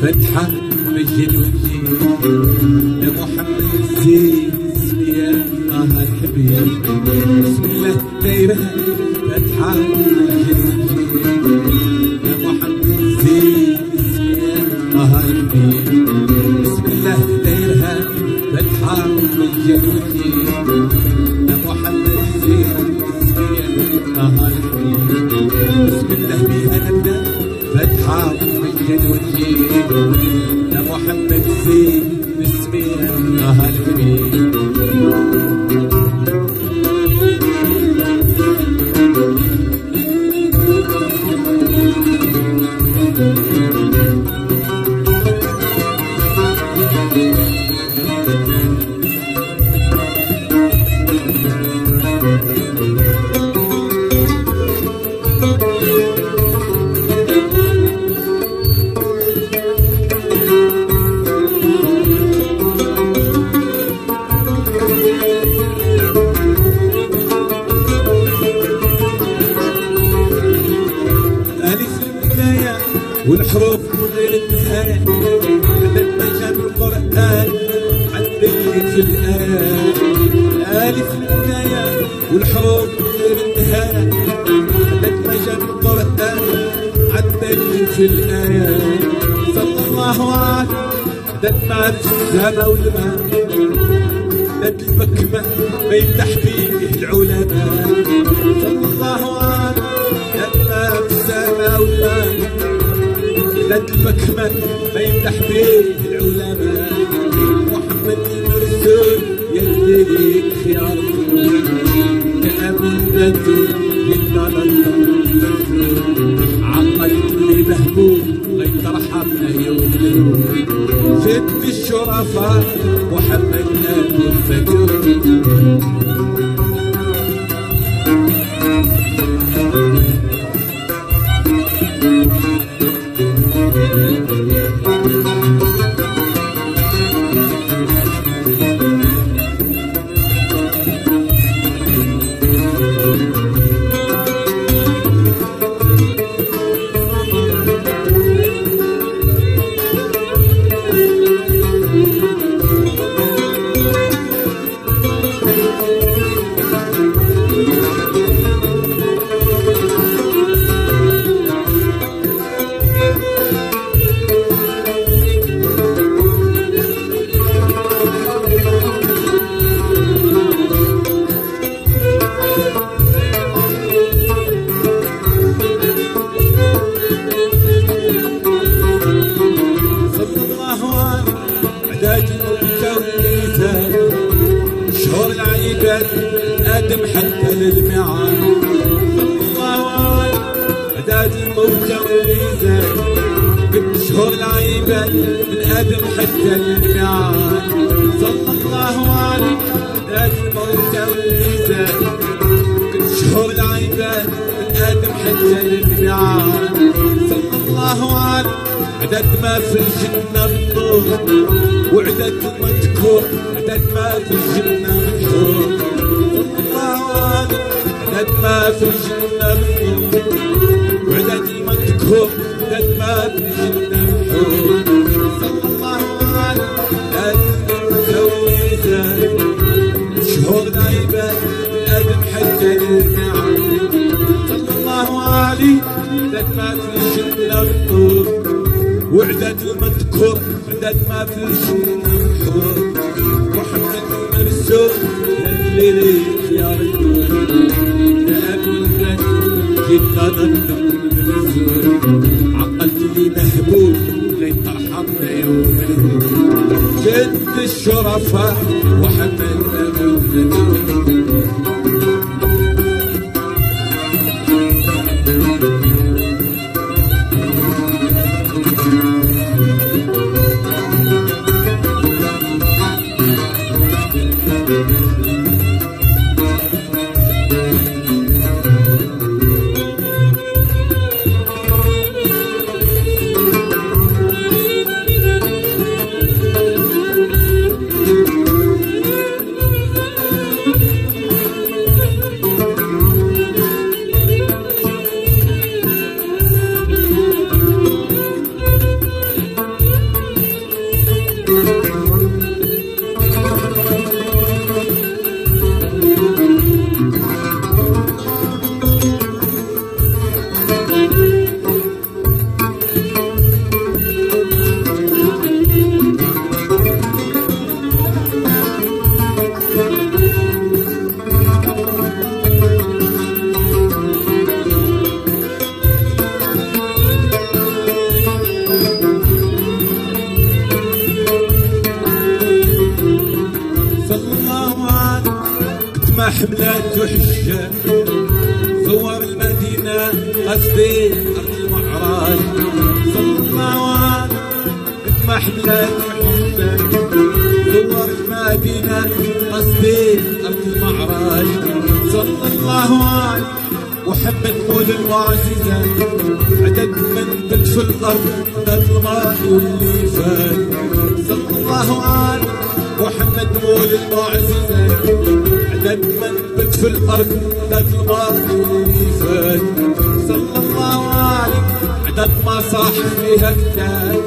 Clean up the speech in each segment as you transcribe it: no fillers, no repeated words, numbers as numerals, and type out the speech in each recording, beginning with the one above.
فتحة مجد وجهي لمحمد الزين يا الحبيب بسم الله دايرها فتحة مجد وجهي لمحمد الزين يا الحبيب بسم الله دايرها فتحة مجد وجهي لمحمد الزين يا الحبيب بسم الله بها نبدأ فتحة مجد وجهي لمحمد زين بسم الله الحبيب والحروف غير النهاية عدد ما جاب القرآن عدل في الآيات الألف البداية والحروف غير النهاية عدد ما جاب القرآن عدل في الآيات صلى الله عليه عدد ما في السماء والماء عدد البكمة ما يمدح فيه العلماء صلى الله عليه عدد ما في السماء والماء عدد البكمة ما يمدح به العلماء محمد المرسول يهديك خيار كأمنة للضلال عقلت اللي مهموم الله يترحمنا يوم جد الشرفاء محمد أبو الفجر شهور العيبات آدم حتى للميعاد الله عليه عداد الموتى والميزان قد شهور العيبات من آدم حتى للميعاد صلى الله عليه عداد الموتى والميزان قد شهور العيبات من آدم حتى للميعاد صلى الله عليه عدد ما في الجنة الطور وعدد المذكور عدد ما في الجنة مشهور صلى الله عليه عدد ما في الجنة مشهور وعدد المذكور عدد ما في الجنة مشهور صلى الله عليه عدد المتزوجات شهور العباد آدم حتى للميعاد صلى الله عليه عدد ما في الجنة مشهور وعدد المذكور عدد ما في الجنة محور محمد المرسول يلي ليك يا رجل يا ابو البدر جينا نطلب المنزول عقلت لي مهبول لين ترحمنا يوم الهول جد الشرفاء وحمل ابو البدر ما حملات وحجة ثوار المدينة قصدي أرض المعراج صلى الله عليه ما حملات وحجة ثوار المدينة قصدي أرض المعراج صلى الله عليه محمد مول المعجزة عدد من بت في الأرض عدد الماضي واللي فات صلى الله عليه محمد مول المعجزة عدد من بت في الأرض عدد الماضي واللي فات صلى الله عليه عدد ما صاح فيها كتاب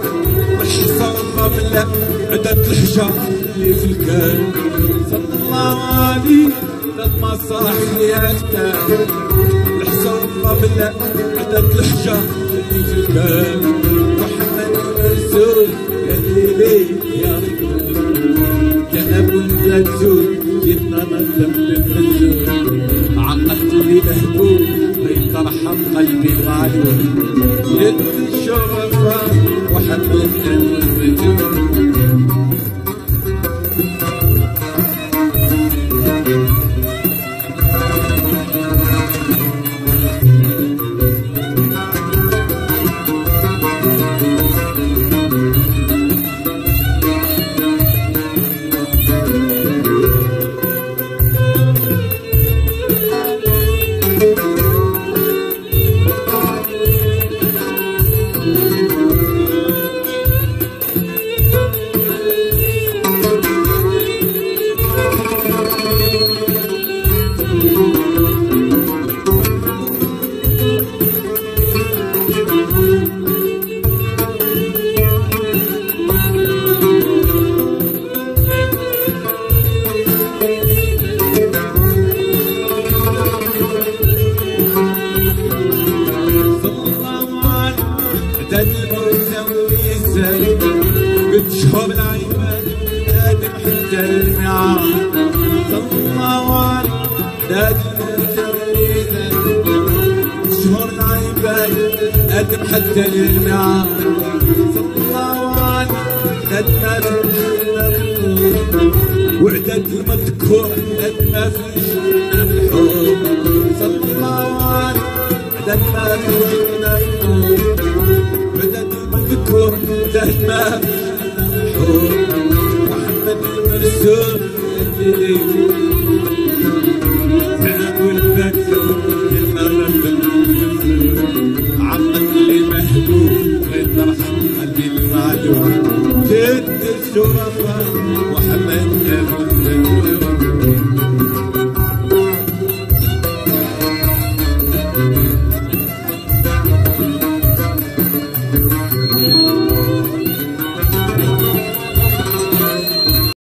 والحصى والرملة عدد الحجار اللي في الكان صلى الله عليه عدد ما صاح فيها كتاب الرملة عدد الحجار اللي في الكان محمد المرسول يلي ليك يا رجل يا ابو البدر جينا نطلب المنزول عقلت لي مهبول ليترحم قلبي معلول يد الشرفاء وحمد المنزول قد شهر العيبان آدم حتى الميعاد صلى الله عليه آدم شهر العيبان آدم حتى الميعاد صلى الله عليه عدد ما في الجنة وعدد المذكور عدد ما في الجنة بالحب صلى الله عليه عدد ما في الجنة عدد المذكور عدد ما في محمد المرسول يلي